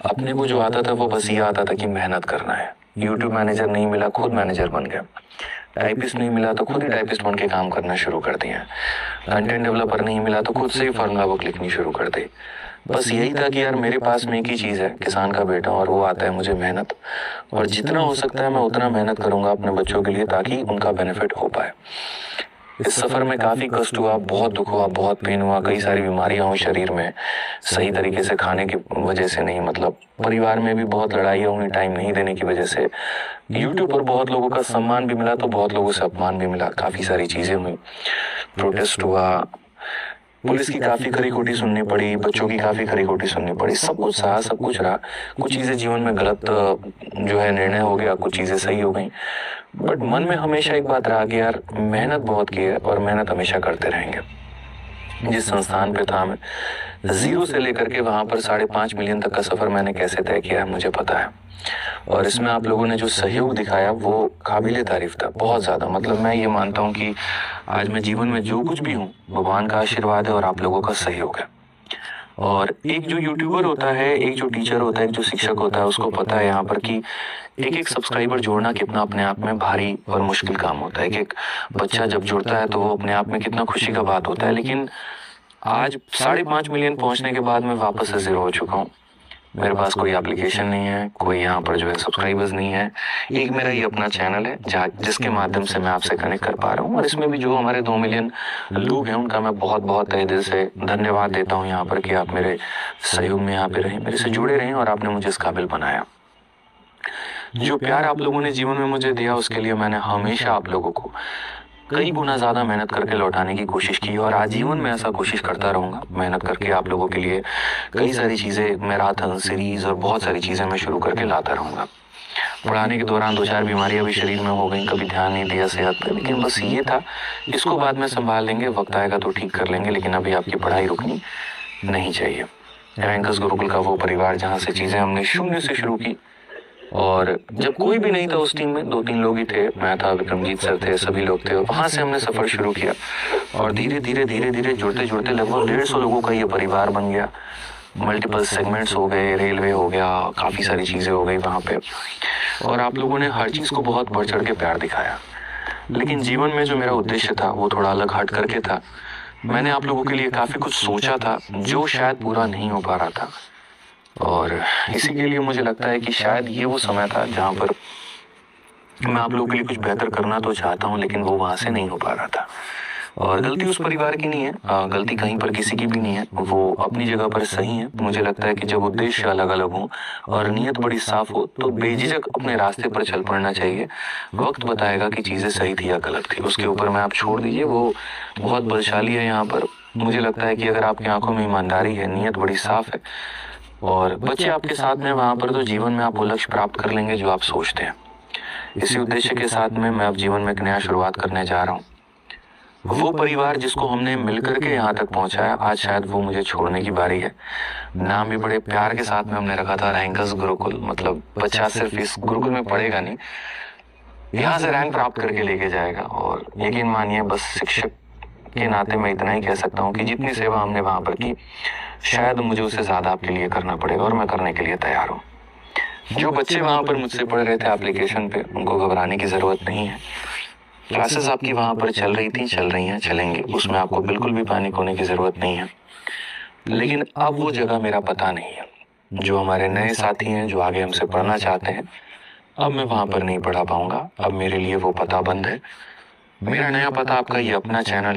अपने को जो आता था वो बस ये आता था कि मेहनत करना है। यूट्यूब मैनेजर नहीं मिला, खुद मैनेजर बन गया। टाइपिस्ट नहीं मिला तो खुद ही टाइपिस्ट बन के काम करना शुरू कर दिया। कंटेंट डेवलपर नहीं मिला तो खुद से ही फॉर्मूला बुक लिखनी शुरू कर दी। बस यही था कि यार मेरे पास में एक ही चीज़ है, किसान का बेटा, और वो आता है मुझे मेहनत। और जितना हो सकता है मैं उतना मेहनत करूंगा अपने बच्चों के लिए ताकि उनका बेनिफिट हो पाए। इस सफ़र में काफ़ी कष्ट हुआ, बहुत दुख हुआ, बहुत पेन हुआ, कई सारी बीमारियां हुई शरीर में, सही तरीके से खाने की वजह से नहीं, मतलब परिवार में भी बहुत लड़ाइयाँ हुई टाइम नहीं देने की वजह से। यूट्यूब पर बहुत लोगों का सम्मान भी मिला तो बहुत लोगों से अपमान भी मिला, काफ़ी सारी चीज़ें हुई, प्रोटेस्ट हुआ, पुलिस की काफ़ी खरी खोटी सुननी पड़ी, बच्चों की काफ़ी खरी खोटी सुननी पड़ी, सब कुछ सहा, सब कुछ रहा। कुछ चीज़ें जीवन में गलत जो है निर्णय हो गया, कुछ चीज़ें सही हो गई, बट मन में हमेशा एक बात रहा कि यार मेहनत बहुत की है और मेहनत हमेशा करते रहेंगे। जिस संस्थान पे था मैं, जीरो से लेकर के वहां पर 5.5 मिलियन तक का सफर मैंने कैसे तय किया है मुझे पता है। और इसमें आप लोगों ने जो सहयोग दिखाया वो काबिले तारीफ था, बहुत ज़्यादा। मतलब मैं ये मानता हूँ कि आज मैं जीवन में जो कुछ भी हूँ भगवान का आशीर्वाद है और आप लोगों का सहयोग है। और एक जो यूट्यूबर होता है, एक जो टीचर होता है, एक जो शिक्षक होता है, उसको पता है यहाँ पर कि एक एक सब्सक्राइबर जोड़ना कितना अपने आप में भारी और मुश्किल काम होता है। एक बच्चा जब जुड़ता है तो वो अपने आप में कितना खुशी का बात होता है। लेकिन आज 5.5 मिलियन पहुंचने के बाद मैं वापस से जीरो हो चुका हूँ। मेरे पास कोई एप्लीकेशन नहीं है, कोई यहाँ पर जो है सब्सक्राइबर्स नहीं है। एक मेरा ये अपना चैनल है जिसके माध्यम से मैं आपसे कनेक्ट कर पा रहा हूँ। और इसमें भी जो हमारे 2 मिलियन लोग हैं उनका मैं बहुत बहुत तहे दिल से धन्यवाद देता हूँ यहाँ पर कि आप मेरे सहयोग में यहाँ पे रहे, मेरे से जुड़े रहे और आपने मुझे इस काबिल बनाया। जो प्यार आप लोगों ने जीवन में मुझे दिया उसके लिए मैंने हमेशा आप लोगों को कई गुना ज़्यादा मेहनत करके लौटाने की कोशिश की और आजीवन में ऐसा कोशिश करता रहूँगा। मेहनत करके आप लोगों के लिए कई सारी चीज़ें, मैराथन सीरीज़ और बहुत सारी चीज़ें मैं शुरू करके लाता रहूँगा। पढ़ाने के दौरान 2-4 बीमारियां भी शरीर में हो गई, कभी ध्यान नहीं दिया सेहत पर, लेकिन बस ये था इसको बाद में संभाल लेंगे, वक्त आएगा तो ठीक कर लेंगे, लेकिन अभी आपकी पढ़ाई रुकनी नहीं चाहिए। रैंकर्स गुरुकुल का वो परिवार जहाँ से चीज़ें हमने शून्य से शुरू की, और जब कोई भी नहीं था उस टीम में, 2-3 लोग ही थे, मैं था, विक्रमजीत सर थे, सभी लोग थे, और वहाँ से हमने सफ़र शुरू किया। और धीरे धीरे जुड़ते जुड़ते लगभग 150 लोगों का ये परिवार बन गया। मल्टीपल सेगमेंट्स हो गए, रेलवे हो गया, काफ़ी सारी चीज़ें हो गई वहाँ पे। और आप लोगों ने हर चीज़ को बहुत बढ़ चढ़ के प्यार दिखाया। लेकिन जीवन में जो मेरा उद्देश्य था वो थोड़ा अलग हट करके था। मैंने आप लोगों के लिए काफ़ी कुछ सोचा था जो शायद पूरा नहीं हो पा रहा था, और इसी के लिए मुझे लगता है कि शायद ये वो समय था जहाँ पर मैं आप लोगों के लिए कुछ बेहतर करना तो चाहता हूँ, लेकिन वो वहाँ से नहीं हो पा रहा था। और गलती उस परिवार की नहीं है, गलती कहीं पर किसी की भी नहीं है, वो अपनी जगह पर सही है। मुझे लगता है कि जब उद्देश्य अलग अलग हो और नीयत बड़ी साफ हो तो बेझिझक अपने रास्ते पर चल पड़ना चाहिए। वक्त बताएगा कि चीज़ें सही थी या गलत थी, उसके ऊपर मैं आप छोड़ दीजिए, वो बहुत बलशाली है यहाँ पर। मुझे लगता है कि अगर आपकी आंखों में ईमानदारी है, नीयत बड़ी साफ है और बच्चे आपके साथ में वहाँ पर, तो जीवन में आप वो लक्ष्य प्राप्त कर लेंगे जो आप सोचते हैं। इसी उद्देश्य के साथ में मैं अब जीवन में एक नया शुरुआत करने जा रहा हूँ। वो परिवार जिसको हमने मिलकर के यहाँ तक पहुँचाया, आज शायद वो मुझे छोड़ने की बारी है। नाम भी बड़े प्यार के साथ में हमने रखा था, रैंकर्स गुरुकुल। मतलब बच्चा सिर्फ इस गुरुकुल में पढ़ेगा नहीं, यहाँ से रैंक प्राप्त करके लेके जाएगा। और यकीन मानिए, बस शिक्षक के नाते मैं इतना ही कह सकता हूँ कि जितनी सेवा हमने वहाँ पर की, शायद मुझे उससे ज़्यादा आपके लिए करना पड़ेगा और मैं करने के लिए तैयार हूँ। जो बच्चे वहाँ पर मुझसे पढ़ रहे थे एप्लीकेशन पे, उनको घबराने की ज़रूरत नहीं है। क्लासेस आपकी वहाँ पर चल रही थी, चल रही हैं, चलेंगी, उसमें आपको बिल्कुल भी पैनिक होने की ज़रूरत नहीं है। लेकिन अब वो जगह मेरा पता नहीं है। जो हमारे नए साथी हैं, जो आगे हमसे पढ़ना चाहते हैं, अब मैं वहाँ पर नहीं पढ़ा पाऊँगा। अब मेरे लिए वो पता बंद है। मेरा नया पता आपका ये अपना चैनल